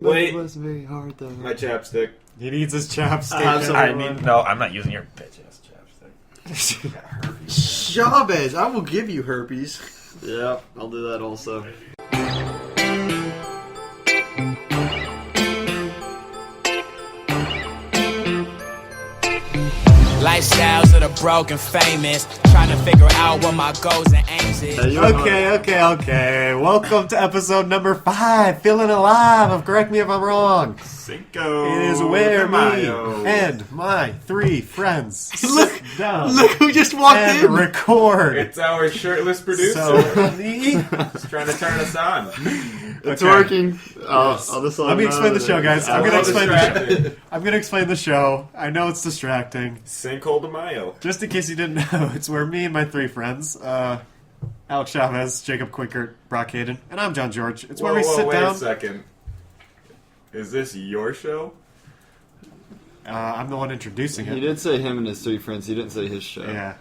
Wait. It wasn't very hard, though. My chapstick. He needs his chapstick. No, I'm not using your bitch-ass chapstick. You got herpes. Chavez, I will give you herpes. Yeah, I'll do that also. Lifestyles of the broken famous, trying to figure out what my goals and aims is. Okay. Welcome to episode number 5, Feeling Alive of Correct Me If I'm Wrong. Cinco. It is where de me Mayo. and my 3 friends Look, sit down Look who just walked and in. record. It's our shirtless producer. So, me? He's trying to turn us on. It's Okay. working. Let me explain the show, guys. I'm I'm going to explain the show. distracted. I'm going to explain the show. I know it's distracting. Sinkhole de Mayo. Just in case you didn't know, it's where me and my 3 friends, Alex Chavez, Jacob Quinkert, Brock Hayden, and I'm John George. It's where we sit wait down. a second. Is this your show? I'm the one introducing it. He did say him and his 3 friends. He didn't say his show. Yeah.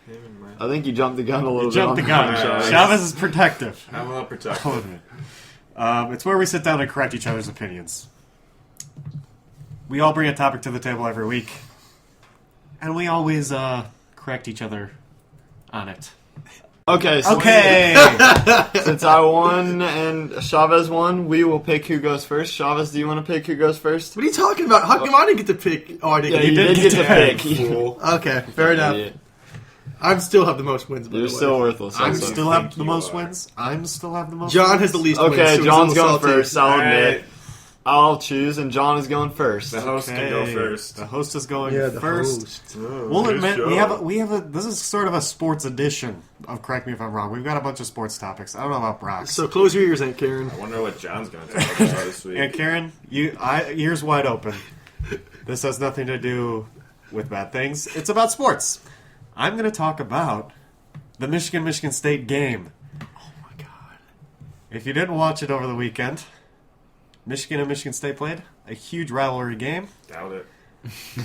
Him and my... I think you jumped the gun a little bit. Jumped the on gun. that one, Chavez. Chavez is protective. I'm a little protective. Hold on. It's where we sit down and correct each other's opinions. We all bring a topic to the table every week, and we always correct each other on it. Okay, so Okay. since I won and Chavez won, we will pick who goes first. Chavez, do you want to pick who goes first? What are you talking about? How come I didn't get to pick? Oh, I didn't Yeah, get you to did get to pick. Fool. Okay, fair enough. Idiot. I still have the most wins. By You're the way. still worthless. I also. still have think the you most are. wins. I'm still have the most. John wins. has the least wins. Okay, so he's a John's little going salty. first. I'll admit. Alright. I'll choose, and John is going first. The host can go first. The host is going Yeah, the first. host. Oh, We'll good admit show. we have a. This is sort of a sports edition of Correct Me If I'm Wrong. We've got a bunch of sports topics. I don't know about Brock's. So close your ears, Aunt Karen. I wonder what John's going to talk about this week. Yeah, Karen, ears wide open. This has nothing to do with bad things. It's about sports. I'm going to talk about the Michigan State game. Oh my god. If you didn't watch it over the weekend, Michigan and Michigan State played a huge rivalry game. Doubt it.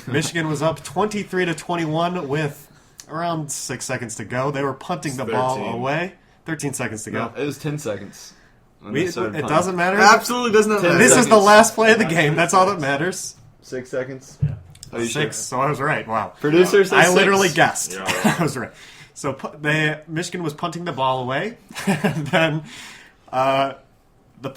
Michigan was up 23-21 with around 6 seconds to go. They were punting the ball 13. away. 13 seconds to go. No, it was 10 seconds. when It they started punting. doesn't matter. Absolutely does not matter. This is the seconds. last play of the game. That's all that matters. 6 seconds? Yeah. Are you 6, so I was right. Wow. Producer says I 6. literally guessed. You're all right. I was right. So Michigan was punting the ball away, and then the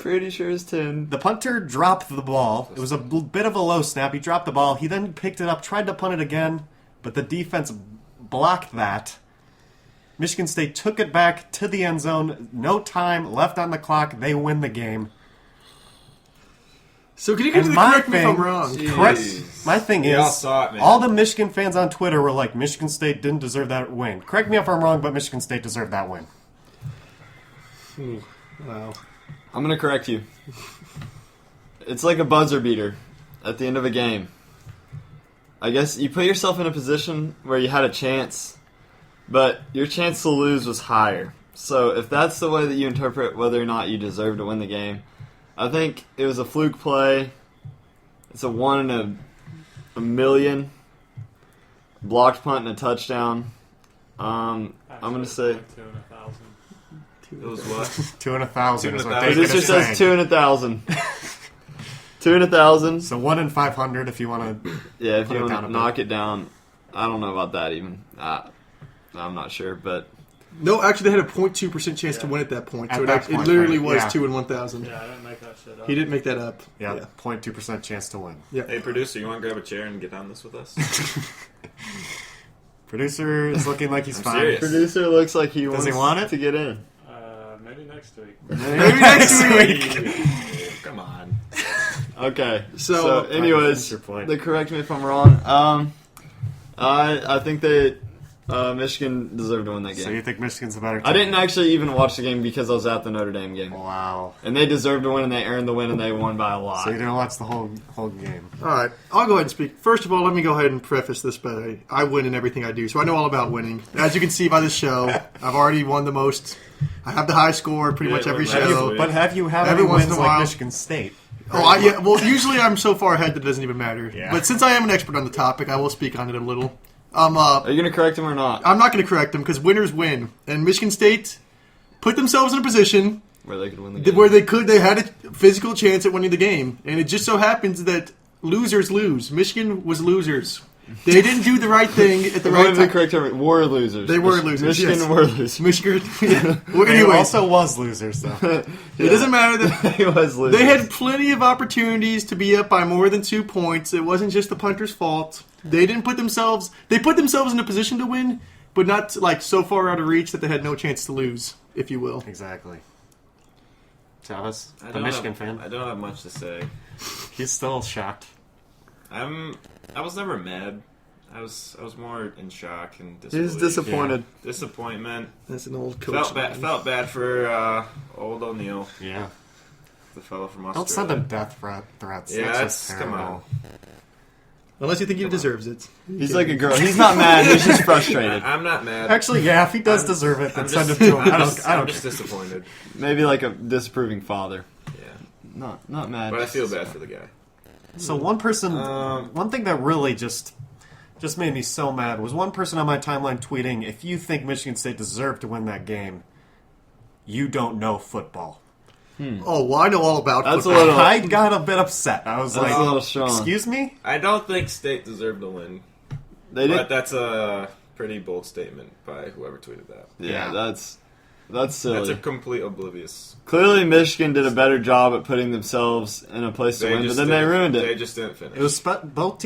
Pretty sure it's 10. the punter dropped the ball. It was a bit of a low snap. He dropped the ball. He then picked it up, tried to punt it again, but the defense blocked that. Michigan State took it back to the end zone. No time left on the clock. They win the game. So can you get to the correct me if I'm wrong? Correct. Jeez. My thing We all is, saw it, man. all the Michigan fans on Twitter were like, Michigan State didn't deserve that win. Correct me if I'm wrong, but Michigan State deserved that win. Wow. I'm going to correct you. It's like a buzzer beater at the end of a game. I guess you put yourself in a position where you had a chance, but your chance to lose was higher. So if that's the way that you interpret whether or not you deserve to win the game, I think it was a fluke play. It's a 1 in a million. Blocked punt and a touchdown. I'm going to say... It was what? 2 in 1,000 is what 2 in Dakin 1,000. Producer is says saying. 2 in 1,000. 2 in 1,000. So 1 in 500 if you want to... Yeah, if Put you it want down to a bit. knock it down. I don't know about that even. I'm not sure, but... No, actually, they had a 0.2% chance to win at that point. At So it, that actually, point, it literally right, was yeah. 2 in 1,000. Yeah, I didn't make that shit up. He didn't make that up. Yeah, 0.2% chance to win. Yeah. Hey, producer, you want to grab a chair and get on this with us? Producer is looking like he's I'm fine. serious. Producer looks like he wants he want it? to get in. Maybe next week. Maybe next week. Come on. Okay. So, anyways, finish your point. correct me if I'm wrong. I think that Michigan deserved to win that So game. you think Michigan's a better team? I didn't actually even watch the game because I was at the Notre Dame game. Wow. And they deserved to win, and they earned the win, and they won by a lot. So you didn't watch the whole game. All right, I'll go ahead and speak. First of all, let me go ahead and preface this by I win in everything I do, so I know all about winning. As you can see by this show, I've already won the most. I have the high score pretty much every well, have show. you- But have you had Every any once in wins a like while. Michigan State? Yeah. Well, usually I'm so far ahead that it doesn't even matter. Yeah. But since I am an expert on the topic, I will speak on it a little. Are you going to correct him or not? I'm not going to correct them because winners win, and Michigan State put themselves in a position where they could win the game. Where they had a physical chance at winning the game, and it just so happens that losers lose. Michigan was losers. They didn't do the right thing at the right time. Correct term. Were losers. They were losers. Michigan yes. were losers. Michigan. Yeah. Well, They anyway, also was losers, though. it doesn't matter that They was losers. they had plenty of opportunities to be up by more than 2 points. It wasn't just the punter's fault. They didn't put themselves. They put themselves in a position to win, but not like so far out of reach that they had no chance to lose, if you will. Exactly. Travis, I the don't Michigan have, fan, I don't have much to say. he's still shocked. I was never mad. I was more in shock and He was disbelief. disappointed. Disappointment. That's an old coach. Felt bad for old O'Neal, Yeah. the fellow from Australia. Don't send him death threats. Yeah, that's just come on. terrible. Unless you think he deserves it. He's like a girl. He's not mad. He's just frustrated. I'm not mad. Actually, yeah, if he does deserve it, then send him to him. I don't I'm care. just disappointed. Maybe like a disapproving father. Yeah, Not mad. but I feel bad for the guy. So one thing that really just made me so mad was one person on my timeline tweeting, "If you think Michigan State deserved to win that game, you don't know football." Oh, well, I know all about That's a football. little. I got a bit upset. I was That's like, a little strong. "Excuse me?" I don't think State deserved to win, They but did. that's a pretty bold statement by whoever tweeted that. Yeah, Yeah. that's That's silly. a complete oblivious. Clearly, Michigan did a better job at putting themselves in a place to win, but then they ruined They it. just didn't finish. It was both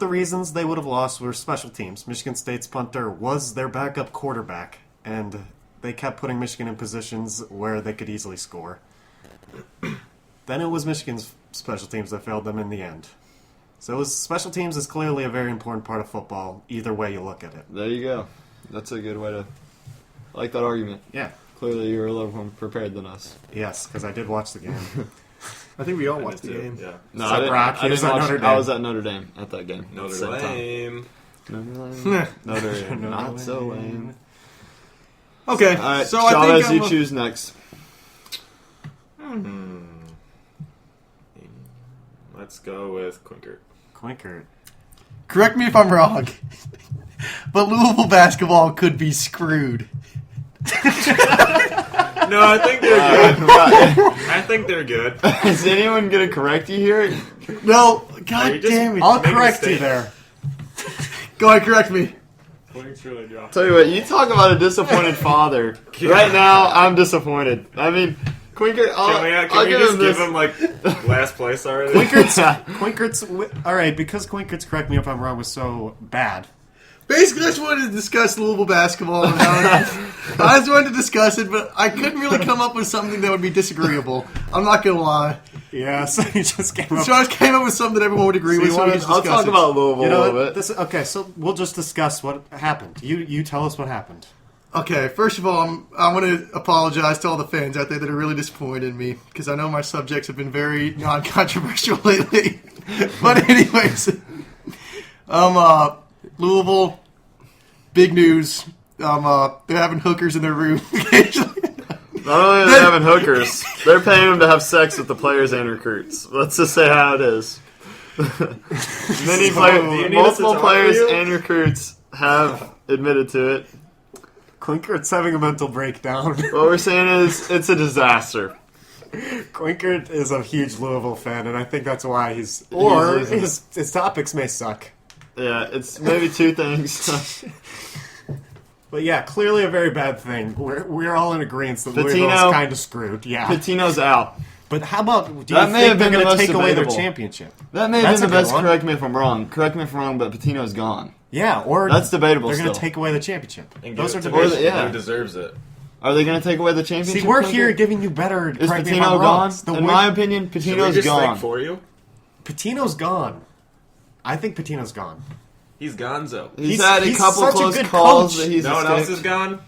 the reasons they would have lost were special teams. Michigan State's punter was their backup quarterback, and they kept putting Michigan in positions where they could easily score. Then it was Michigan's special teams that failed them in the end. So special teams is clearly a very important part of football, either way you look at it. There you go. That's a good way to. I like that argument. Yeah. Clearly, you were a little more prepared than us. Yes, because I did watch the game. I think we all I watched the did too, game. Yeah. No, So I didn't. Brock, I he was didn't at watch. Notre I Dame. was at Notre Dame at that game. at the Notre same time. Dame. Notre Dame. Not so lame. Okay, All right, so I Chavez, think you choose next. Let's go with Quinkert. Quinkert. correct me if I'm wrong, but Louisville basketball could be screwed. No, I think they're good. I think they're good. Is anyone gonna correct you here? No, Are god you just- damn it! I'll Make a correct you mistake. there. Go ahead, correct me. Tell you what, you talk about a disappointed father. Right now, I'm disappointed. I mean, Quinker, Can we just give him like last place already? Quinkert's all right because Quinkert's, correct me if I'm wrong, was so bad. Basically, I just wanted to discuss Louisville basketball. And I just wanted to discuss it, but I couldn't really come up with something that would be disagreeable. I'm not gonna lie. Yeah, so you just came up. So I just came up with something that everyone would agree with. So we can I'll discuss talk it. about Louisville You a know little what? bit. Okay, so we'll just discuss what happened. You tell us what happened. Okay, first of all, I want to apologize to all the fans out there that are really disappointed in me because I know my subjects have been very non-controversial lately. But anyways, Louisville, big news. They're having hookers in their room occasionally. Not only are they having hookers, they're paying them to have sex with the players and recruits. Let's just say how it is. Many players, multiple players and recruits have admitted to it. Quinkert's having a mental breakdown. What we're saying is, it's a disaster. Quinkert is a huge Louisville fan, and I think that's why or losing his topics may suck. Yeah, it's maybe two things. But yeah, clearly a very bad thing. We're all in agreement that Patino- Louisville's kind of screwed. Yeah, Patino's out. but how about do That you may think have they're been the going to most take away their debatable. championship? That may That's have been the a good best. one. Correct me if I'm wrong. Correct me if I'm wrong, but Patino's gone. Yeah, or That's debatable They're going to still. take away the championship. And Those are give it to debatable. Michigan. Yeah. Who deserves it? Are they going to take away the championship? See, we're Quinker? here giving you better. Is correct me if Patino I'm wrong. gone? The In win- my opinion, Should we Patino's just gone. think for you? Patino's gone. I think Patino's gone. He's Gonzo. He's had a he's couple such a close good calls coach. that he's No one else escaped. is gone.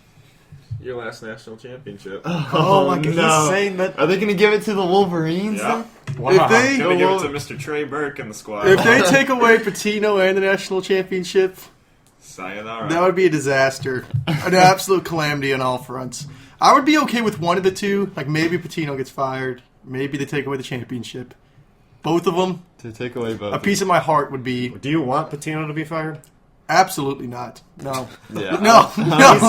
Your last national championship. Oh my god, no. he's saying that. Are they going to give it to the Wolverines? Yeah. then? Wow. If they Gonna give it to Mr. Trey Burke and the squad. if they take away Patino and the national championship, Sayonara. that would be a disaster, an absolute calamity on all fronts. I would be okay with one of the two, like maybe Patino gets fired, maybe they take away the championship. Both of them, To take away both. a piece of my heart would be. Do you want Patino to be fired? Absolutely not. No. Yeah. No.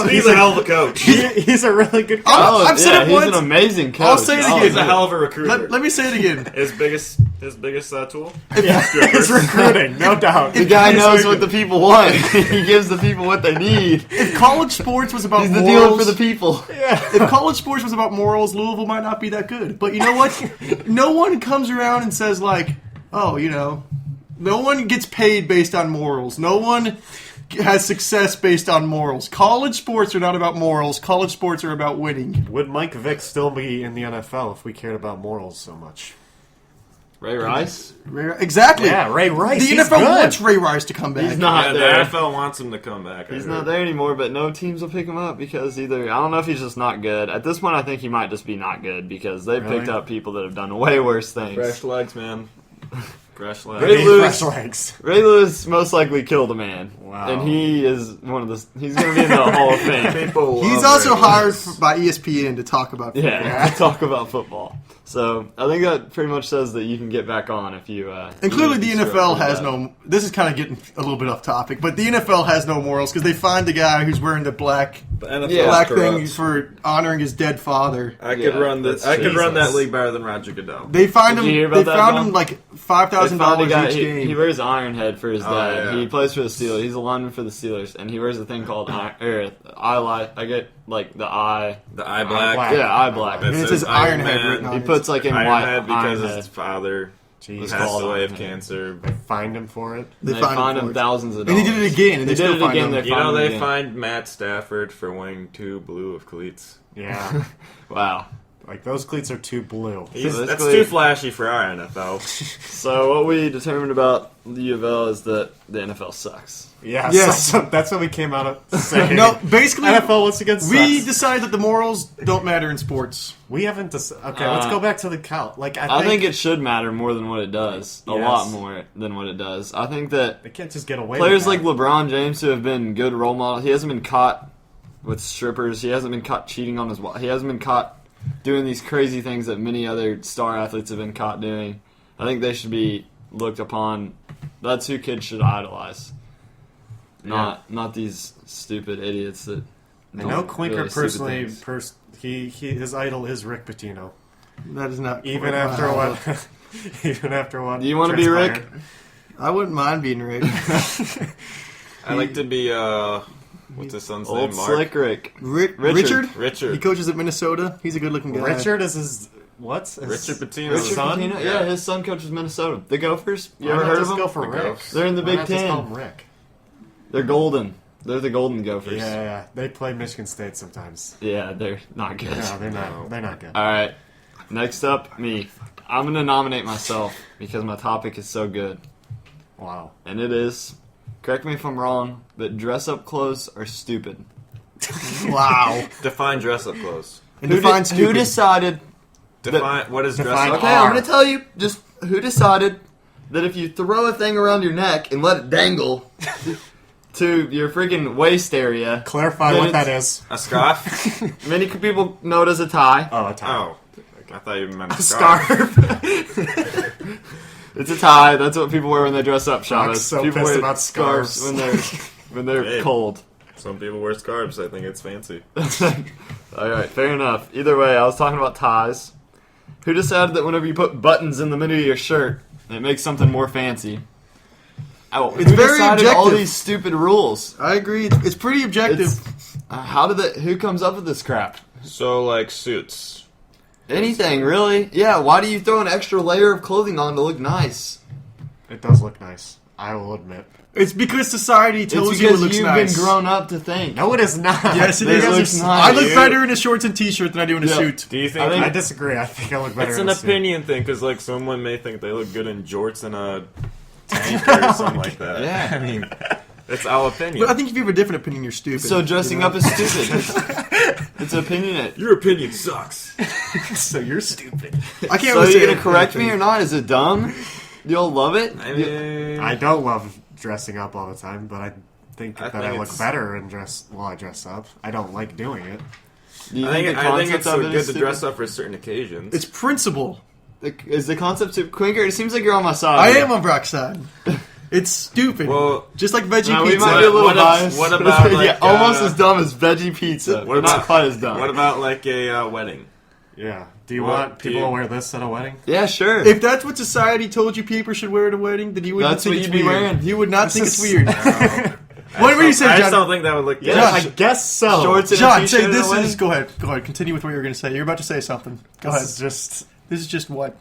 He's a hell of a coach. He's a really good coach. I've said it he's once. an amazing coach. I'll say it again. He's a hell of a recruiter. Let me say it again. His biggest tool. It's recruiting, no doubt. The guy knows what the people want. He gives the people what they need. If college sports was about He's the morals, dealer for the people. if college sports was about morals, Louisville might not be that good. But you know what? No one comes around and says like, oh, no one gets paid based on morals. No one has success based on morals. College sports are not about morals. College sports are about winning. Would Mike Vick still be in the NFL if we cared about morals so much? Ray Rice? Exactly. Yeah, Ray Rice. The he's NFL good. wants Ray Rice to come back. He's not Yeah, the there. NFL wants him to come back. He's not there anymore, but no teams will pick him up because I don't know if he's just not good. At this point, I think he might just be not good because they've picked up people that have done way worse things. Fresh legs, man. Fresh legs. Ray Lewis, Fresh legs. Ray Lewis most likely killed a man. Wow. And he is one of the... He's going to be in the Hall of Fame. People He's love also Ray hired Lewis. by ESPN to talk about football. Yeah, to talk about football. So I think that pretty much says that you can get back on if you... And clearly the NFL has no... This is kind of getting a little bit off topic, but the NFL has no morals because they find the guy who's wearing the black The NFL Yeah. black corrupt. thing for honoring his dead father. I could Yeah, run this. that's I could run Jesus. that league better than Roger Goodell. They find Did him. you hear They about that, found Dom? him like They found a $5,000 guy, each he game. wears Iron Head for his Oh, dad. yeah. He plays for the Steelers. He's a lineman for the Steelers, and he wears a thing called eye light. I get like the eye. The eye black. black. Yeah, eye black. That And it says says Iron Head Man. written on He it. puts like in white Ironhead because Iron his Head. father Jeez. passed called away of Ironhead. cancer. They fined him for it. They find him thousands of And dollars. he did it again, and they He did still it find again, him. they You know fined him they again. fined Matt Stafford for wearing 2 blue of cleats. Yeah. Wow. Like, those cleats are too blue. That's basically- too flashy for our NFL. So what we determined about the U of L is that the NFL sucks. Yeah, Yes. that's what we came out of saying. No, basically, NFL once again sucks. we decided that the morals don't matter in sports. We haven't Okay, let's go back to the count. Like, I think it should matter more than what it does. A Yes. lot more than what it does. I think that they can't just get away players with like LeBron James who have been good role models, he hasn't been caught with strippers. He hasn't been caught cheating on his wife. He hasn't been caught doing these crazy things that many other star athletes have been caught doing. I think they should be looked upon. That's who kids should idolize. Not these stupid idiots that. I know Quinker really stupid personally. things. His idol is Rick Pitino. That is not Even quite after wow. what? Even after what? Do you want to be Rick? transpired. I wouldn't mind being Rick. I like to be what's his son's Old name? Mark. Slick Rick. Richard. He Richard. coaches at Minnesota. He's a good-looking guy. Richard is his what? His Richard Pitino. Richard son? Pitino? Yeah. Yeah, his son coaches Minnesota. The Gophers. You Why ever not heard of just them? Go for The Rick. Gophers. They're in the Why Big not just call Ten. him Rick? They're golden. They're the Golden Gophers. Yeah. They play Michigan State sometimes. Yeah, they're not good. No, they're not. They're not good. All right. Next up, me. I'm going to nominate myself because my topic is so good. Wow. And it is, correct me if I'm wrong, but dress-up clothes are stupid. Wow. Define dress up clothes. And define who stupid. decided... Define what is dress Define up. Okay, I'm going to tell you just who decided that if you throw a thing around your neck and let it dangle to your freaking waist area... Clarify then what that it's- is. A scarf? Many people know it as a tie. Oh, a tie. Oh, I thought you meant a Scarf. It's a tie. That's what people wear when they dress up, Shabbos. so People pissed wear about scarves. when they're Hey. cold. Some people wear scarves. I think it's fancy. All right, fair enough. Either way, I was talking about ties. Who decided that whenever you put buttons in the middle of your shirt, it makes something more fancy? Oh, It's who very decided all objective. these stupid rules? I agree. It's pretty objective. Who comes up with this crap? So like suits. Anything, really? Yeah, why do you throw an extra layer of clothing on to look nice? It does look nice. I will admit. It's because society It's tells you it because looks you've nice. been grown up to think. No, it is not. Yes, it This is. looks nice. I look You- better in a shorts and t-shirt than I do in a Yeah. suit. Do you think? I think- I disagree. I think I look better. it's in an a suit. opinion thing because like someone may think they look good in jorts and a tank or something like that. Yeah. I mean, it's our opinion. But I think if you have a different opinion, you're stupid. So dressing you know? up is stupid. It's opinionate. Your opinion sucks. So you're stupid. I can't So are really you say gonna correct me anything. or not? Is it dumb? You'll love it? I mean, I don't love dressing up all the time, but I think I that think I look it's- better and dress while I dress up. I don't like doing it. Do you I think the it's concept so of it good is to stupid? dress up for certain occasions. It's principle. Is the concept of Quinker? It seems like you're on my side. I here. am on Brock's side. It's stupid. Well, just like veggie Now, we pizza. might be a little What if- biased. what about, like, yeah, almost as dumb as veggie pizza. What But about not quite as dumb. What about like a wedding? Yeah. Do you What want do people you- to wear this at a wedding? Yeah, sure. If that's what society told you people should wear at a wedding, then you wouldn't That's think what it's you'd be weird. wearing. You would not This think is- it's weird. What were you saying, I just John? don't think that would look good. Yeah, I guess so. Shorts and a John, t-shirt say at a this wedding? is. Go ahead. Go ahead. Continue with what you were going to say. You're about to say something. Go ahead. This is just. This is just what?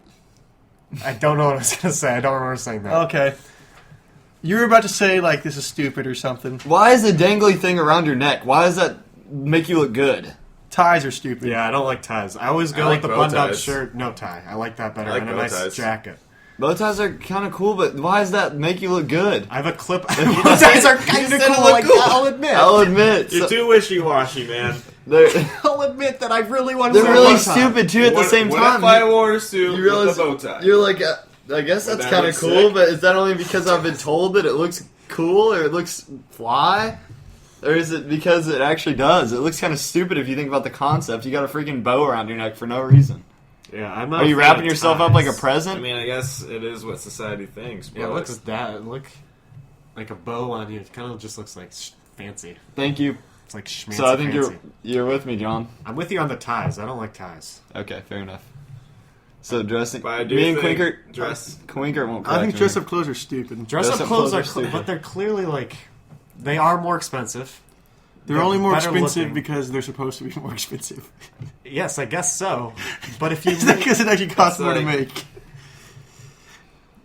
I don't know what I was going to say. I don't remember saying that. Okay. You were about to say, like, this is stupid or something. Why is the dangly thing around your neck? Why does that make you look good? Ties are stupid. Yeah, I don't like ties. I always go I like with the bow button-up ties. shirt, no tie. I like that better. I like and a bow nice ties. jacket. Bow ties are kind of cool, but why does that make you look good? I have a clip. Bow ties are kind of cool. Like, I'll admit. I'll admit. You're too wishy-washy, man. They're, I'll admit that I really want to they're wear a really bow tie. stupid, too, at the same What time. if I wore a suit You with realize a bow tie? you're like, I guess that's that kind of look cool, sick? but is that only because I've been told that it looks cool or it looks fly? Or is it because it actually does? It looks kind of stupid if you think about the concept. You got a freaking bow around your neck for no reason. Yeah, I'm not. Are you a fan wrapping of yourself ties. up like a present? I mean, I guess it is what society thinks. But Yeah, look at that. Look like a bow on you. It kind of just looks like fancy. Thank you. It's like schmancy So I think fancy. you're with me, John. I'm with you on the ties. I don't like ties. Okay, fair enough. So dressing, But I do me and think Quinker won't. I think correct me. dress-up clothes are stupid. Dress-up clothes are, stupid. but they're clearly like they are more expensive. They're only more better expensive looking. because they're supposed to be more expensive. Yes, I guess so. But if you It's not because it actually costs more to like- make.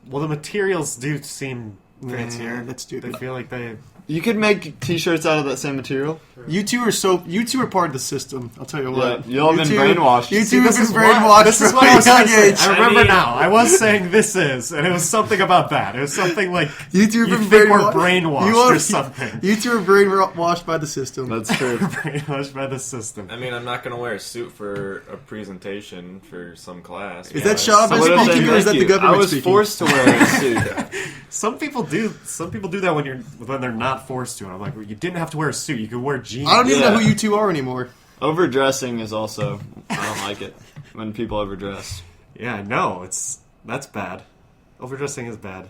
well, the materials do seem fancier. that's stupid. They feel like they. You could make t-shirts out of that same material. You two are part of the system. I'll tell you what. Yeah, y'all have been brainwashed. You See, two have this been is what- brainwashed This is from what I was a young going to say. age. I remember I mean- now. I was saying this is, and it was something about that. It was something like You two have been think we're brainwashed. brainwashed or something. You two are brainwashed by the system. That's true. Brainwashed by the system. I mean, I'm not going to wear a suit for a presentation for some class. Is that So Chavez what if they speaking or is that make the you? government I was speaking? forced to wear a suit. Some people do. Some people do that when they're not forced to. And I'm like, well, you didn't have to wear a suit. You could wear jeans. I don't even know Yeah. who you two are anymore. Overdressing is also. I don't like it when people overdress. Yeah, I know. That's bad. Overdressing is bad.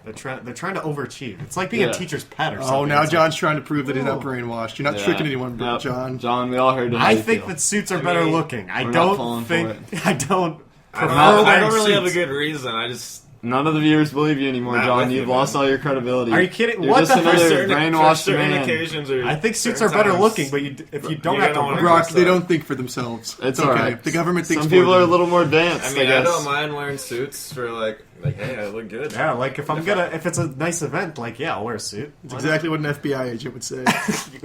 They're trying to overachieve. It's like being Yeah. a teacher's pet or something. Oh, now It's John's trying to prove that he's not brainwashed. You're not Yeah. tricking anyone, Nope. John. John, we all heard it. Like, I think that suits are better mean, looking. I we're not don't falling think. for I don't. I don't, prefer I wearing don't really have a suits. good reason. I just none of the viewers believe you anymore, Not John. with you, You've lost man. all your credibility. Are you kidding? You're What just the another heck? for brainwashed certain man. occasions or I think suits certain are better times, looking, but if you don't you have to don't wanna wear Brock, dress they up. don't think for themselves. It's okay. alright. The government thinks Some for people are a them. little more advanced. I mean, I guess. don't mind wearing suits for like hey, I look good. Yeah, like if it's a nice event, like I'll wear a suit. It's exactly what an FBI agent would say.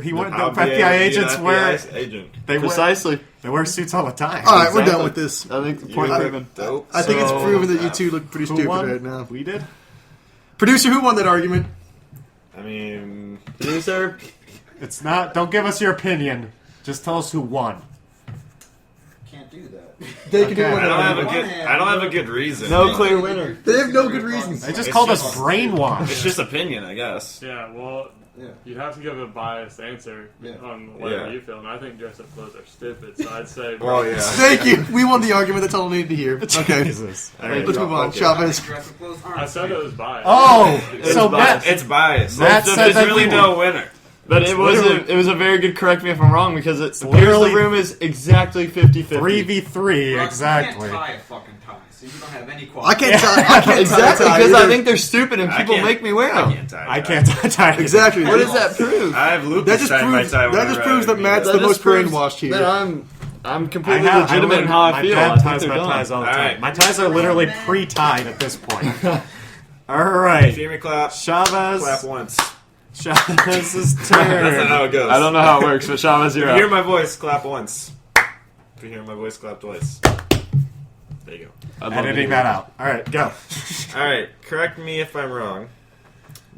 He wanted the I'll be FBI an agents FBI wear agent. they wear Precisely. they wear suits all the time. All right, we're Exactly. done with this. I think the You point look proven. dope. I think it's So- proven that you two look pretty Who stupid won? right now. We did. Producer, who won that argument? I mean, Producer, It's not. Don't give us your opinion. Just tell us who won. Can't do that. They can do Okay. one I don't have a argument. good. I don't have a good reason. no clear winner. They have no good reasons. They just It's called just- us brainwashed. It's just opinion, I guess. Yeah, well, Yeah. you have to give a biased answer Yeah. on whatever Yeah. you feel, and I think dress-up clothes are stupid. So I'd say, Well, yeah. Thank you. We won the argument. That's all I needed to hear. Okay. Jesus. All right. Let's move on. Okay. Chavez. Dress-up clothes aren't I said it was biased. Oh, so biased. Matt. It's biased. Matt There's said that really we no winner. But it was literally- it was a very good. Correct me if I'm wrong, because it appears literally the room is exactly 50-50. 3v3 Russ, exactly. You can't tie a fucking tie, so you don't have any quality. I can't tie. I can't Exactly, tie a tie because I either. think they're stupid and I people can't- make me wear I them. can't tie. I can't tie. Exactly. What does that prove? I have lupus That just tie my proves. tie That whenever just proves I that Matt's That the just most proves brainwashed here. that I'm completely I legitimate in how I my feel. dad I think ties they're my dumb. ties all the All time. right. My ties are literally pre-tied at this point. All If right, you hear me clap, Chavez. clap once. Chavez's That's not turn. how it goes. I don't know how it works, but Chavez, If you're you hear up. my voice, clap once. If you hear my voice, clap twice. There you go. I'd love to Editing hear that out. All right, go. All right, correct me if I'm wrong,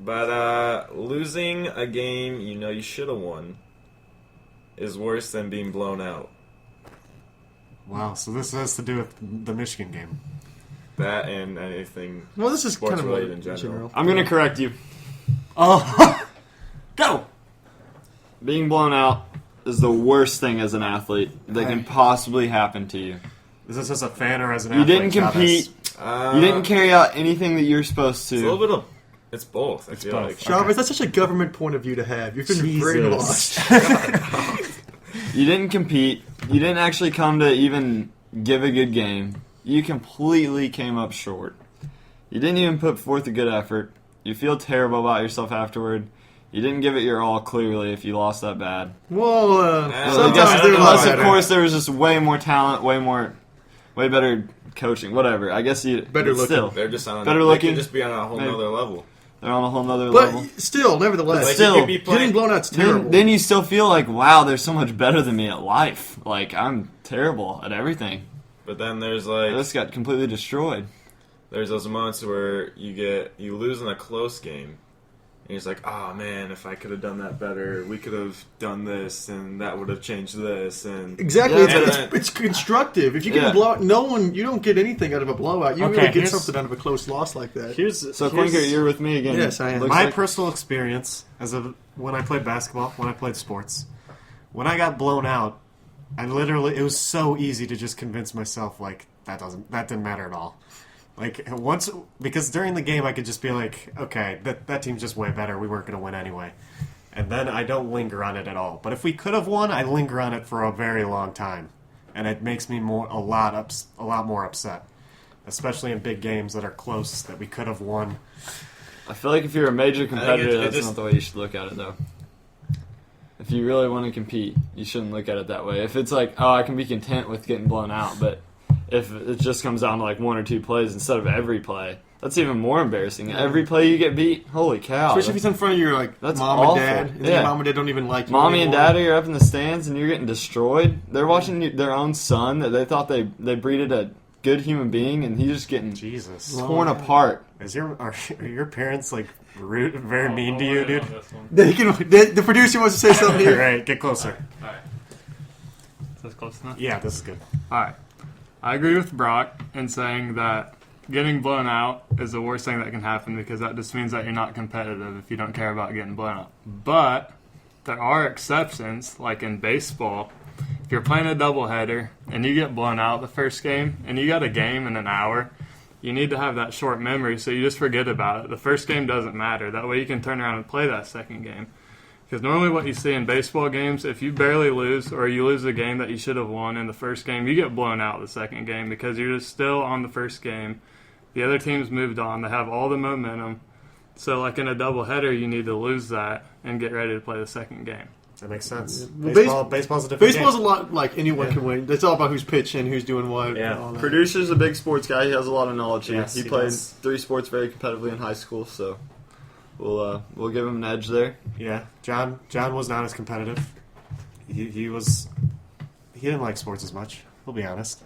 but losing a game you know you should have won is worse than being blown out. Wow, so this has to do with the Michigan game. That and anything. Well, this is Sports kind of related related in general. I'm going to correct you. Oh, go. Being blown out is the worst thing as an athlete that can possibly happen to you. Is this as a fan or as an You athlete? didn't compete. Chavez? You didn't carry out anything that you're supposed It's a little to. bit of It's both. I It's feel both. like. Jarvis, that's such a government point of view to have. You've been Jesus. brainwashed. You didn't compete. You didn't actually come to even give a good game. You completely came up short. You didn't even put forth a good effort. You feel terrible about yourself afterward. You didn't give it your all, clearly, if you lost that bad. Well, I sometimes guess- they're a lot Unless, of better. course, there was just way more talent, way better coaching, whatever. I guess you... Better but looking. Still, They're just on. Better they looking. could just be on a whole Maybe. nother level. they're on a whole nother level. But still, nevertheless, Like, still, you could be playing, getting blown out's terrible. Then you still feel like, wow, they're so much better than me at life. Like, I'm terrible at everything. but then there's I like just got completely destroyed. there's those moments where you lose in a close game, and you're just like, oh man, if I could have done that better, we could have done this, and that would have changed this, and Exactly, Yeah, it's constructive. If you get Yeah. a blowout, you don't get anything out of a blowout. You Okay, really get here's- something out of a close loss like that. So, Quinker, you're with me again. Yes, I am. Looks My like- personal experience when I played basketball, when I played sports, when I got blown out, it was so easy to just convince myself like that didn't matter at all. Like because during the game I could just be like, okay, that team's just way better. We weren't going to win anyway, and then I don't linger on it at all. But if we could have won, I linger on it for a very long time, and it makes me a lot more upset, especially in big games that are close that we could have won. I feel like if you're a major competitor, it that's just- not the way you should look at it, though. If you really want to compete, you shouldn't look at it that way. If it's like, oh, I can be content with getting blown out, but if it just comes down to like one or two plays instead of every play, that's even more embarrassing. Every play you get beat, holy cow. Especially if it's in front of your That's mom awful. and dad, and Yeah. your mom and dad don't even like you Mommy and anymore. daddy are up in the stands and you're getting destroyed. They're watching their own son that they thought they breeded a good human being, and he's just getting Jesus. torn apart. Are your parents like rude, very mean to you, dude? The producer wants to say something All here. right, get closer. That's close enough. Yeah, this is good. Alright. I agree with Brock in saying that getting blown out is the worst thing that can happen because that just means that you're not competitive if you don't care about getting blown out. But there are exceptions, like in baseball. If you're playing a doubleheader and you get blown out the first game and you got a game in an hour, you need to have that short memory so you just forget about it. The first game doesn't matter. That way you can turn around and play that second game. Because normally what you see in baseball games, if you barely lose or you lose a game that you should have won in the first game, you get blown out the second game because you're just still on the first game. The other team's moved on. They have all the momentum. So like in a doubleheader, you need to lose that and get ready to play the second game. That makes sense. Well, Baseball's a different Baseball's a game. lot like anyone can win. It's all about who's pitching, who's doing what. Yeah. and all that. Producer's a big sports guy. He has a lot of knowledge. Yes, he he played does. 3 sports very competitively in high school, so we'll give him an edge there. Yeah, John was not as competitive. He didn't like sports as much. We'll be honest.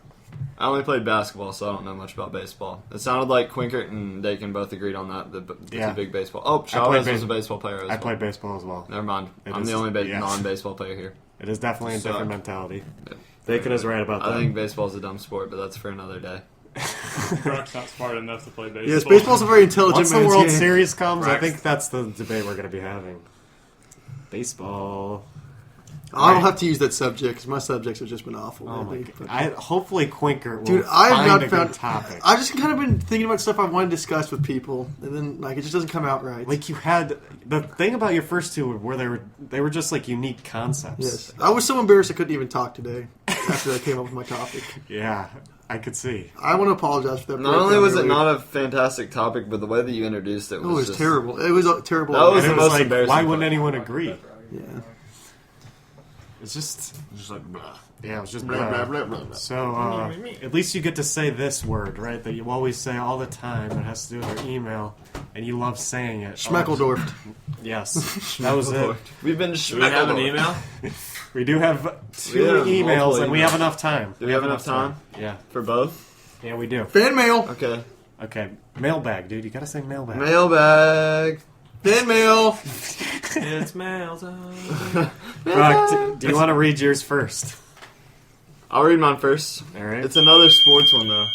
I only played basketball, so I don't know much about baseball. It sounded like Quinkert and Dakin both agreed on that. The Yeah. two big baseball. Oh, played Chavez was a baseball player as I well. played baseball as well. Never mind. It I'm is- the only yeah. non-baseball player here. It is definitely a Suck. different mentality. Yeah. Bacon is right about that. I think baseball's a dumb sport, but that's for another day. Brock's not smart enough to play baseball. Yes, baseball's a very intelligent Once the man's World game. Series comes, I Right. think that's the debate we're going to be having. Baseball. I don't have to use that subject because my subjects have just been awful. Oh my lately. god! Hopefully Quinker will Dude, I have find not a found. good topic. I've just kind of been thinking about stuff I want to discuss with people, and then like it just doesn't come out right. Like you had the thing about your first two where they were just like unique concepts. yes, I was so embarrassed I couldn't even talk today after I came up with my topic. Yeah, I could see. I want to apologize for that. Not only was it earlier. not a fantastic topic, but the way that you introduced it was, Oh, it was just terrible. It was terrible. That was And the it was most like, embarrassing why wouldn't part. anyone agree? Yeah. It's just like, yeah, it was just Blah, blah, blah, blah, blah. So, at least you get to say this word, right? That you always say all the time. It has to do with our email, and you love saying it. Schmeckledorf. Yes, that was it. We've been Do we have an email? We do have two We have emails, multiple and we have emails. enough time. Do we have enough time Yeah, for both? yeah, we do. Fan mail. Okay. Okay, mailbag, dude. You gotta say mailbag. Mailbag. Fan mail. It's mail time. Brock, do you want to read yours first? I'll read mine first. All right. It's another sports one though.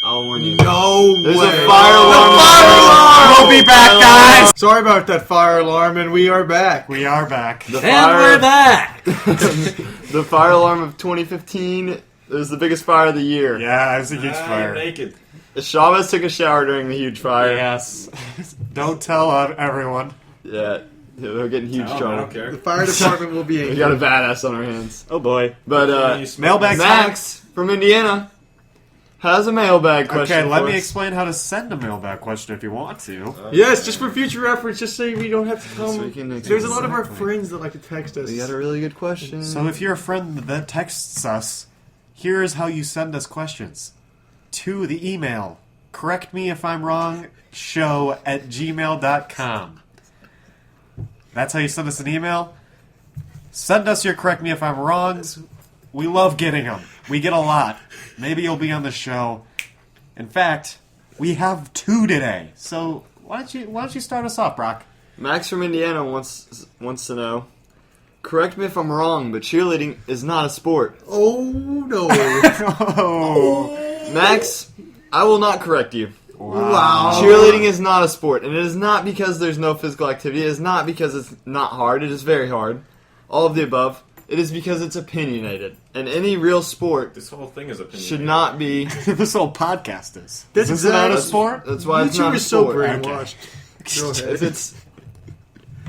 I'll warn you. No There's way. a fire alarm. We'll be back, guys. Sorry about that fire alarm, and we are back. We are back. The And fire, we're back. the fire alarm of 2015 is the biggest fire of the year. Yeah, it was a huge You're fire. naked. Chavez took a shower during the huge fire. Yes. Don't tell everyone. Yeah, they're getting huge I trouble. don't care. The fire department will be We angry. got a badass on our hands. Oh boy. But Mailbag Max from Indiana has a mailbag question. Okay, let for me us. explain how to send a mailbag question if you want to. Yes, just for future reference, just so we don't have to So we come. can There's a lot of our Exactly. friends that like to text us. We got a really good question. So if you're a friend that texts us, here is how you send us questions. To the email, correctmeifimwrong@gmail.com. That's how you send us an email. Send us your correct me if I'm wrongs. We love getting them. We get a lot. Maybe you'll be on the show. In fact, we have 2 today. So why don't you start us off, Brock? Max from Indiana wants to know. Correct me if I'm wrong, but cheerleading is not a sport. Oh no! Max, I will not correct you. Wow. Cheerleading is not a sport, and it is not because there's no physical activity. It is not because it's not hard. It is very hard. All of the above. It is because it's opinionated. And any real sport This whole thing is opinion. should not be. This whole podcast is. That's Is it not a exactly- sport? That's why it's You not two a are so sport. brainwashed. Go ahead.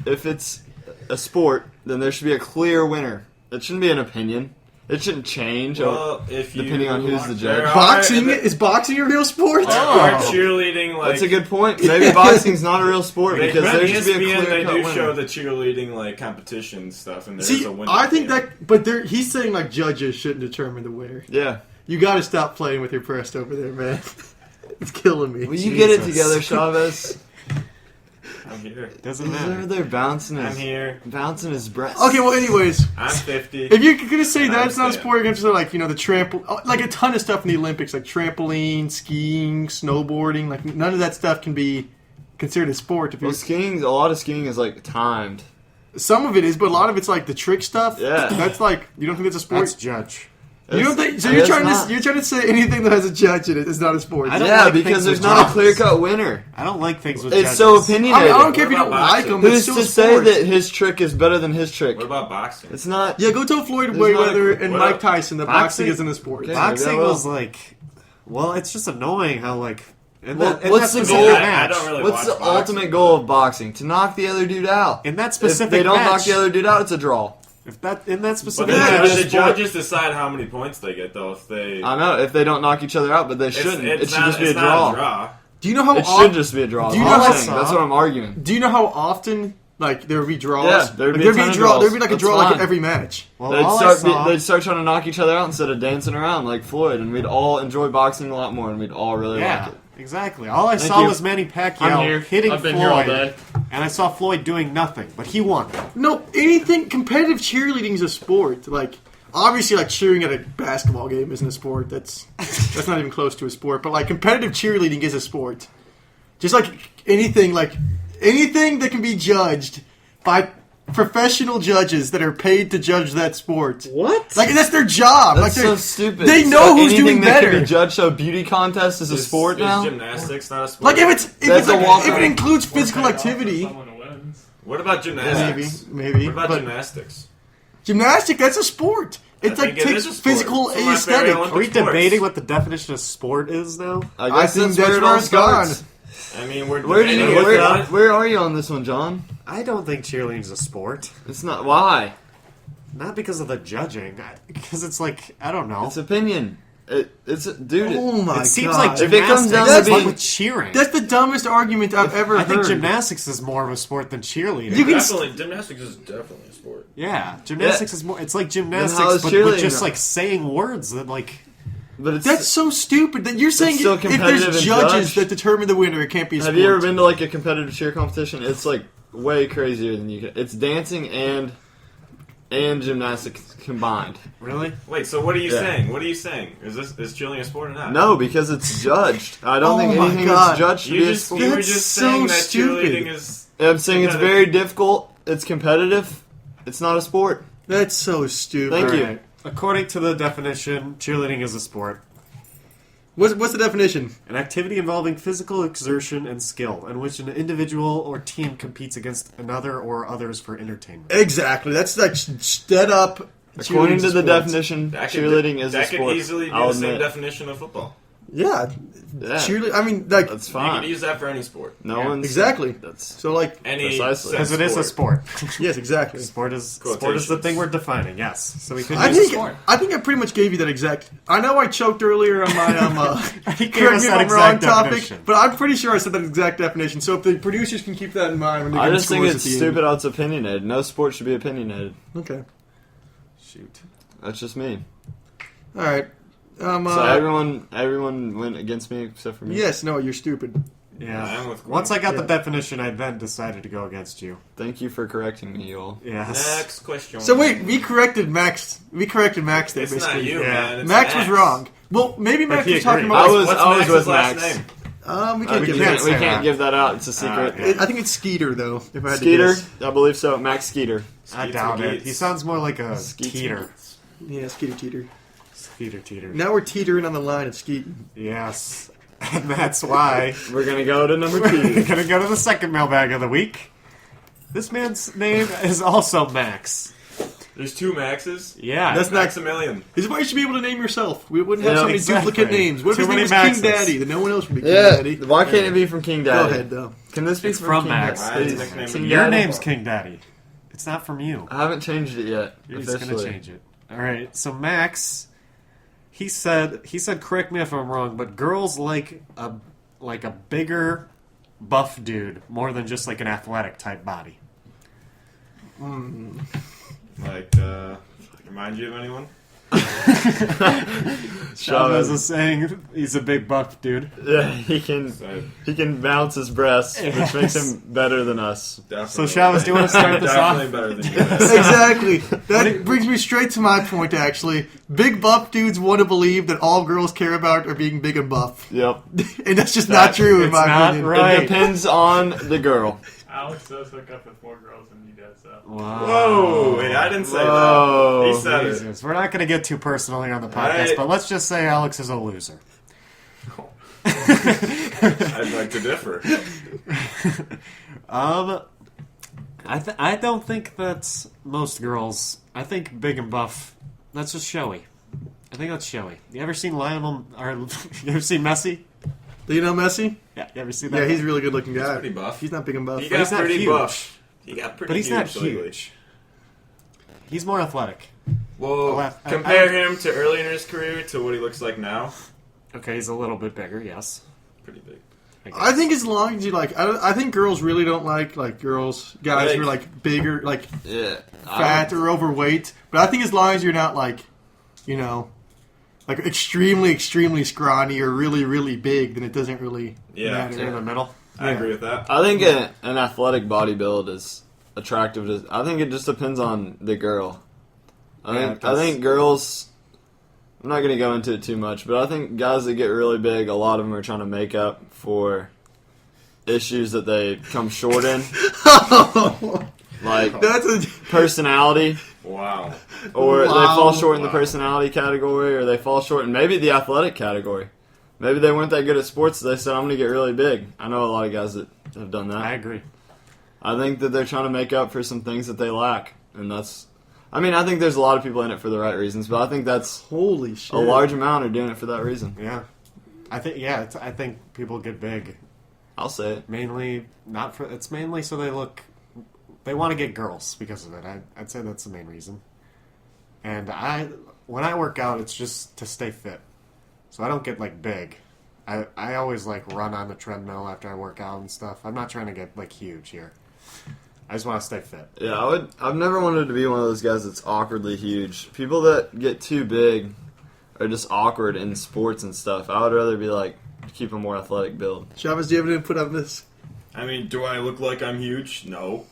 If it's a sport, then there should be a clear winner. It shouldn't be an opinion. It shouldn't change Well, if you depending on who's the there judge. are- Boxing is boxing a real sport? There are cheerleading like That's a good point. Maybe boxing's not a real sport They, because there should be a ESPN, clear they cut do winner. show the cheerleading like competition stuff, and there's See, a winner. I think at the that, but he's saying like judges shouldn't determine the winner. Yeah. You got to stop playing with your breast over there, man. It's killing me. Will you get it Jesus. together, Chavez? end. I'm here. Doesn't He's over matter. there bouncing I'm here. his breast. Okay, well, anyways, I'm 50. if you're gonna say that's not a understand. sport, you're gonna say like the like a ton of stuff in the Olympics, like trampoline, skiing, snowboarding. Like none of that stuff can be considered a sport. If Well, you're, a lot of skiing is like timed. some of it is, but a lot of it's like the trick stuff. Yeah. That's like you don't think that's a sport. That's judge. You don't think so? I You're guess trying not. to say anything that has a judge in it is not a sport. I don't Yeah, like because things there's with not a judges. clear cut winner. I don't like things with It's judges. so I opinionated. don't care if you What don't about like them. boxing? It's Who's still to a say sport. that his trick is better than his trick? What about boxing? It's not. Yeah, go tell Floyd There's not Mayweather a- and what Mike up? Tyson that boxing Boxing? isn't a sport. Okay. Boxing Maybe I will. was like, well, it's just annoying how like. In Well, that, in what's that the specific goal? I match, don't really What's watch the boxing, ultimate but- goal of boxing? To knock the other dude out. in that If specific they don't match, knock the other dude out, it's a draw. if that in that But specific then Yeah, match, the it's judges decide how many points they get, though. If they, I know if they don't knock each other out, but they shouldn't. It should not- just be a it's not draw. draw. Do you know how It often? should just be a draw. Do you That's know all I'm how- saying. That's what I'm arguing. Do you know how often like there would be draws? Yeah, there'd be a ton of draw. draws. There'd be like a That's draw like fine. every match. well, They'd all I start, saw, they'd start trying to knock each other out instead of dancing around like Floyd, and we'd all enjoy boxing a lot more, and we'd all really yeah, like it. exactly. All I Thank saw you. was Manny I'm Pacquiao here. hitting I've been Floyd, here all day. and I saw Floyd doing nothing, but he won. No, anything competitive cheerleading is a sport. Like obviously, like cheering at a basketball game isn't a sport. That's not even close to a sport. But like competitive cheerleading is a sport. Just like anything that can be judged by professional judges that are paid to judge that sport. What? Like that's their job. That's like so they're- stupid. They So know who's anything doing that better. can be judged, so beauty contest is a sport is now. Gymnastics not a sport. Like if That's a walk- it includes physical activity, What about gymnastics? maybe. What about But gymnastics? gymnastic, that's a sport. It's I like think it takes is a sport. physical It's my favorite aesthetic. Olympic Are we sports. debating what the definition of sport is now? I I guess think that's that's where it where all it's gone. starts. I mean, we're Where, do debating you, with that. where are you on this one, John? I don't think cheerleading's a sport. It's not. Why? Not because of the judging, because it's like I don't know. It's opinion. It's dude. Oh my It seems god! like If it comes gymnastics, down to but being- with cheering. That's the dumbest argument I've ever I heard. think gymnastics is more of a sport than cheerleading. You can Gymnastics is definitely a sport. Yeah, gymnastics is more. It's like how gymnastics, is but cheerleading with just though? like saying words that like. But it's. That's so stupid that you're saying still if competitive there's and judges judged. that determine the winner, it can't be a have sport. you ever been to like a competitive cheer competition? It's like way crazier than you can. It's dancing and gymnastics combined. Really? Wait, so what are you Yeah. saying? What are you saying? Is cheerleading a sport or not? No, because it's judged. I don't Oh think my anything God. that's judged should You be a just sport. you were That's just so saying that stupid. cheerleading is. I'm saying it's competitive. very difficult. It's competitive. It's not a sport. That's so stupid. Thank you. Alright. According to the definition, cheerleading is a sport. What's the definition? An activity involving physical exertion and skill, in which an individual or team competes against another or others for entertainment. Exactly. That's like set up. According cheerleading's to the a sport. definition, That could- cheerleading is that a sport. could easily be I'll the same admit. definition of football. Yeah. Yeah. Cheerleading. I mean, like, That's You fine. can use that for any sport. No Yeah, one's exactly. That's So, like, Any Precisely. said Because it is a sport. yes, exactly. Sport is the Quotations. thing we're defining. Yes, so we could I use a think sport. I pretty much gave you that exact. I know I choked earlier on my He gave correct us me that if I'm wrong exact topic, definition. but I'm pretty sure I said that exact definition. So if the producers can keep that in mind when they I give just think scores it's at the stupid how it's opinionated. No sport should be opinionated. end. Okay, Shoot. That's just me. all right. So everyone went against me except for me. Yes, no, you're stupid. Yeah. I'm with Once I got the Yeah. definition, I then decided to go against you. Thank you for correcting me, y'all. Yes. Next question. So wait, we corrected Max. We corrected Max there, It's basically. not you, Yeah. man. It's Max was wrong. Well, maybe Max he was talking agreed. about. I was Max's with last Max. name? We can't We give can't, that. we say can't that. give that out. It's a secret. yeah. I think it's Skeeter though. If I had Skeeter, to guess. I believe so. Max Skeeter. I Skeets doubt and it. Geets. He sounds more like a Skeets teeter. Yeah, Skeeter teeter. Skeeter teeter. Now we're teetering on the line of Skeeting. Yes. And that's why We're gonna go to number we're 2. gonna go to the second mailbag of the week. This man's name is also Max. There's 2 Maxes. Yeah. That's not. Maximilian. This is why you should be able to name yourself. We wouldn't have Yeah, so many exactly. duplicate names. What if Too his name many was Maxes. King Daddy? Then no one else would be King Yeah. Daddy. Why can't it be from King Go Daddy? ahead though. Can this be It's from King Max. Daddy? Why is Please. his nickname King Your Daddy? name's King Daddy. It's not from you. I haven't changed it yet. He's gonna officially. change it. All right. So Max, he said, correct me if I'm wrong, but girls like a bigger, buff dude more than just like an athletic type body. Like, remind you of anyone? Chavez is saying he's a big buff dude. Yeah, he can bounce his breasts, Yes. which makes him better than us. Definitely. So Chavez, do you want to start this Definitely off? better than you guys. Exactly. That brings me straight to my point. Actually, big buff dudes want to believe that all girls care about are being big and buff, Yep. and that's just not true in It's my not opinion. right. It depends on the girl. Alex does hook up with more girls than you guys, so. Wow. Whoa, wait, I didn't say Whoa. that. He said it. Jesus. We're not going to get too personal here on the podcast, Right. but let's just say Alex is a loser. I'd like to differ. I don't think that's most girls. I think big and buff. That's just showy. I think that's showy. You ever seen Lionel? Or you ever seen Messi? Do you know Messi? Yeah, you ever seen that? Yeah, he's a really good looking guy. pretty buff. He's not big and buff. He But got he's not pretty huge. buff. He got pretty But he's huge not lately. huge. He's more athletic. Well, I- compare him to early in his career to what he looks like now. Okay, he's a little bit bigger. Yes. Pretty big. I think as long as you like, I think girls really don't like guys who are Like- like bigger, like Yeah. fat or overweight. But I think as long as you're not like, like extremely, extremely scrawny or really, really big, then it doesn't really Yeah. You're in matter. the middle. I agree with that. I think an athletic body build is attractive. I think it just depends on the girl. Yeah, I think girls. I'm not going to go into it too much, but I think guys that get really big, a lot of them are trying to make up for issues that they come short in, like That's a personality, Wow. or they Wow. fall short in the personality category, or they fall short in maybe the athletic category. Maybe they weren't that good at sports, so they said, I'm going to get really big. I know a lot of guys that have done that. I agree. I think that they're trying to make up for some things that they lack, and that's. I mean, I think there's a lot of people in it for the right reasons, but I think that's holy shit. a large amount are doing it for that reason. Yeah. I think people get big I'll say it. mainly not for. It's mainly so they want to get girls because of it. I'd say that's the main reason. And when I work out, it's just to stay fit, so I don't get like big. I always like run on the treadmill after I work out and stuff. I'm not trying to get like huge here. I just want to stay fit. Yeah, I've never wanted to be one of those guys that's awkwardly huge. People that get too big are just awkward in sports and stuff. I would rather be like keep a more athletic build. Chavez, do you have an input on this? I mean, do I look like I'm huge? No.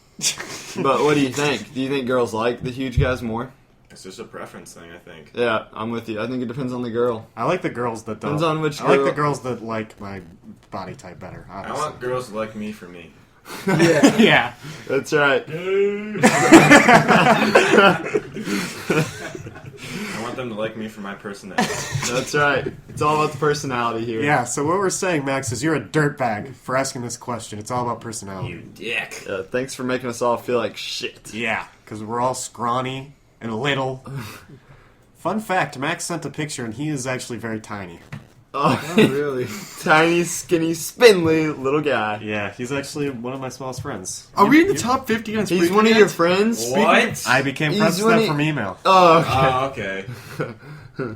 But what do you think? Do you think girls like the huge guys more? It's just a preference thing, I think. Yeah, I'm with you. I think it depends on the girl. I like the girls that don't. Depends on which I like girl. the girls that like my body type better. I Obviously. want girls to like me for me. Yeah. Yeah. That's right. I want them to like me for my personality. That's right. It's all about the personality here. Yeah, so what we're saying, Max, is you're a dirtbag for asking this question. It's all about personality. You dick. Yeah, thanks for making us all feel like shit. Yeah, because we're all scrawny and little. Fun fact, Max sent a picture, and he is actually very tiny. Oh, really? tiny, skinny, spindly little guy. Yeah, he's actually one of my smallest friends. Are we in the top 50 on Spreaker He's one of yet? your friends? What? I became He's friends with one them of- from email. Oh, okay. Oh, okay.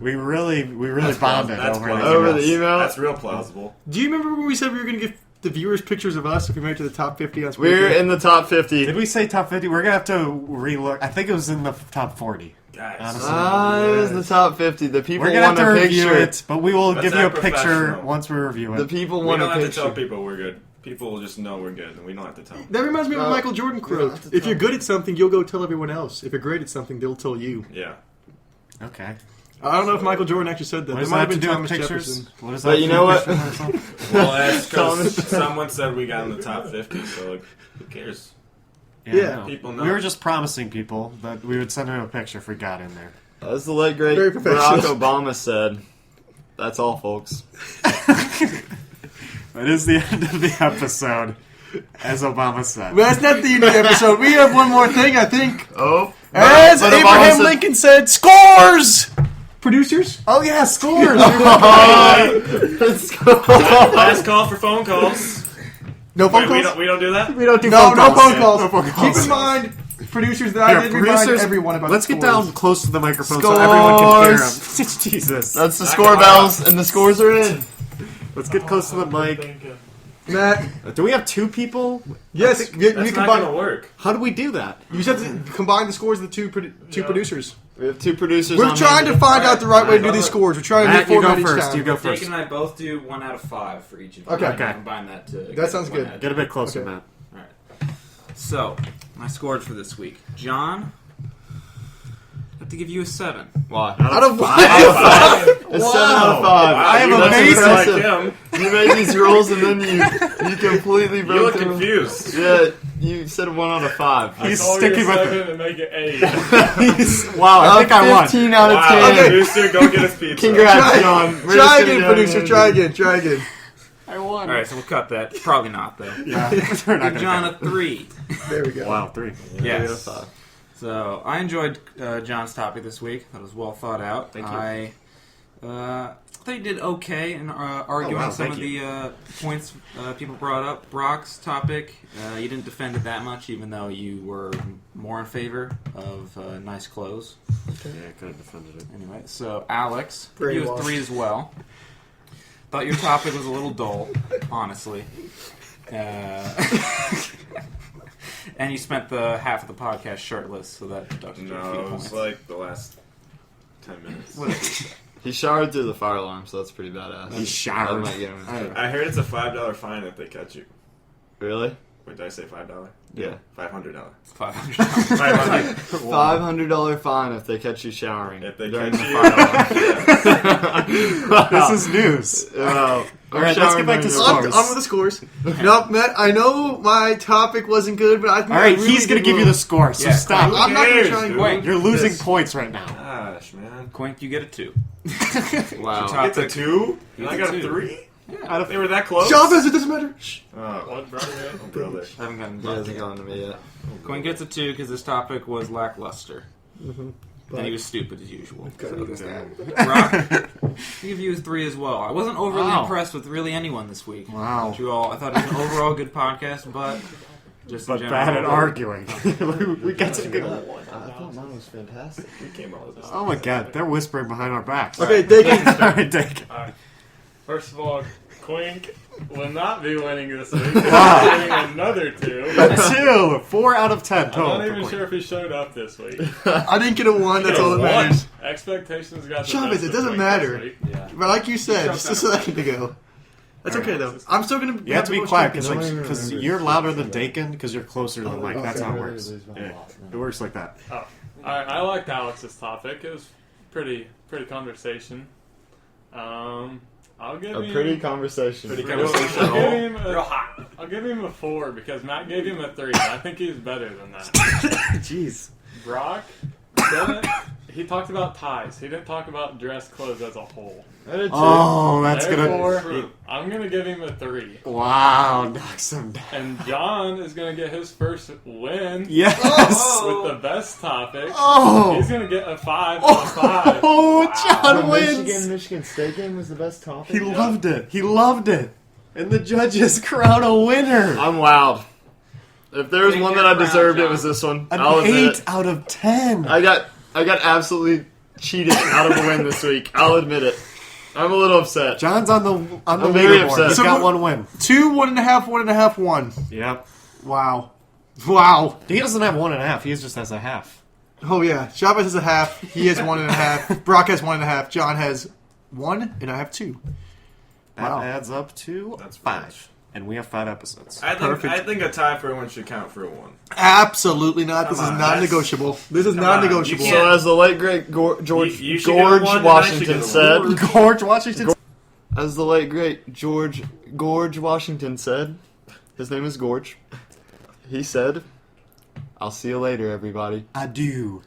We really That's bonded that's over the plausible. Over the emails. email? That's real plausible. Do you remember when we said we were going to give the viewers pictures of us if we made it to the top 50 on Spreaker? We're in the top 50. Did we say top 50? We're gonna have to relook. I think it was in the top 40. Guys. Honestly. It was the top 50. The people We're gonna have want to a review picture. it, but we will Let's give you a act picture professional. once we review it. The people We want don't a have to picture. tell people we're good. People will just know we're good, and we don't have to tell them. That reminds me of a No, Michael Jordan we don't quote. have to If tell you're good at something, you'll go tell everyone else. If you're great at something, they'll tell you. Yeah. Okay. I don't know if Michael Jordan actually said that. What It does might that have have to been do with Thomas pictures? Jefferson. What does But that you have know to what? do with pictures? Well, that's Thomas. because someone said we got in the top 50, so like, who cares? Yeah. no. People know. We were just promising people that we would send them a picture if we got in there. As the late great Very Barack professional. Obama said, that's all, folks. That is the end of the episode, as Obama said. But that's not the end of the episode. We have one more thing, I think. Oh. As but Obama Abraham said- Lincoln said, scores! Producers? Oh yeah, scores! Let's go. Last call for phone calls. No phone Wait, calls? we don't do that? We don't do No, phone no calls. phone calls. No phone calls. Keep in mind, producers, that Here, I did remind everyone about Let's the get scores. down close to the microphone so everyone can hear them. Scores. Jesus. That's the score bells, and the scores are in. Let's get close to the mic. Matt, Do we have two people? yes, you That's not combine. gonna work. How do we do that? You just have to combine the scores of the two producers. We have two producers. We're on trying here. to find out the right way to do Alright. these scores. We're trying to Matt, do you go format each first. time. You go Jake first. and I both do 1 out of 5 for each of you. Okay. Okay. Combine that to. That sounds one good. out. Get a bit closer, Okay. Matt. So, my scores for this week. John, I have to give you a 7. Why? Out of what? It's 7 out of 5. I am That's amazing. impressive. You made these rules and then you completely You broke look them. confused. Yeah, you said 1 out of 5. He's sticking with it. and make it 8. Wow, I think I won. 15 out of Wow, 10. Okay. producer, go get us pizza. Congrats, John. We're Try just again, gonna producer. go- Try again. Try again. I won. Alright, so we'll cut that. Probably not, though. Yeah, we're not Give gonna John count. a 3. There we go. Wow, 3. Yes. So, I enjoyed John's topic this week. That was well thought out. Thank you. I thought he did okay in arguing wow, some thank of the points people brought up. Brock's topic, you didn't defend it that much, even though you were more in favor of nice clothes. Yeah, I could have defended it. Anyway, so Alex, give you a Brainwashed. 3 as well. Thought your topic was a little dull, honestly. And you spent the half of the podcast shirtless, so that deducted you a few No, it points. was like the last 10 minutes. He showered through the fire alarm, so that's pretty badass. He showered. That might get him in. I heard it's a $5 fine if they catch you. Really? Wait, did I say $5? Yeah. $500. $500. $500 fine if they catch you showering. If they during catch the you. fire alarm. This is news. Wow. All right, let's get back to showering scores. On with the scores. Nope, Matt, I know my topic wasn't good, but I think All right, I really he's going did to give you well. the score, so Yeah, stop. I'm not going to cares, try and dude? Wait. You're losing this. points right now. Gosh, man. Quink, you get a 2. Wow. Top It's a pick. 2? And I It's a got a 2. 3? Out of They were that close? Chavez, it doesn't matter. Shh. Oh, What, brother? oh, brother. I haven't gotten He hasn't gone to me yet. Quinn gets a 2 because this topic was lackluster. And he was stupid as usual. So there's that. Brock, I give you a 3 as well. I wasn't overly Wow. impressed with really anyone this week. Wow. But you all, I thought it was an overall good podcast, but just in but general, bad at arguing. we got some good. I thought mine was fantastic. We came all of this. Oh my god, they're whispering behind our backs. Okay, take it. All right, Dick. First of all, Quink will not be winning this week. He's winning another 2. 2, 4 out of 10 I'm total. not for even Quinn. sure if he showed up this week. I didn't get a 1, that's all that matters. Expectations got the Chavez, best it of doesn't Quink matter. this week. yeah. But like you said, Jump just a down. second ago. That's okay, though. Alright. I'm still going to You have to be quiet because remember. you're louder than Dakin because you're closer to the mic. That's how it works. Yeah. It works like that. Oh, I liked Alex's topic. It was pretty conversation. I'll give A him pretty conversation. Pretty I'll conversation. give him I'll give him a 4 because Matt gave him a 3. And I think he's better than that. Jeez. Brock didn't. he talked about ties. He didn't talk about dress clothes as a whole. I did too. Oh, that's Therefore, gonna. I'm gonna give him a 3. Wow, knocks him down. And John is gonna get his first win Yes. with the best topic. Oh. He's gonna get a 5 out of 5. Oh, John The wins. Michigan State game was the best topic. He loved it. He loved it. And the judges crown a winner. I'm wowed. If there was Take one your that I crown, deserved, John. it was this one. An I'll admit 8 it. out of 10. I got absolutely cheated out of a win this week. I'll admit it. I'm a little upset. John's on the I'm very leaderboard. upset. He's So got what- 1 win. 2, 1.5, 1.5, 1. Yep. Wow. Wow. He doesn't have 1.5. He just has a half. Oh, yeah. Chavez has a half. He has 1.5. Brock has 1.5. John has 1, and I have 2. That Wow. adds up to That's 5. And we have 5 episodes. I think a tie for a win should count for a 1. Absolutely not. This Come is on, non-negotiable. This is come on, non-negotiable. you So can't- as the late great George You should get a Gorge one, and I should Washington get a said, one. George Washington. as the late great Gorge Washington said, his name is Gorge. He said, "I'll see you later, everybody." Adieu.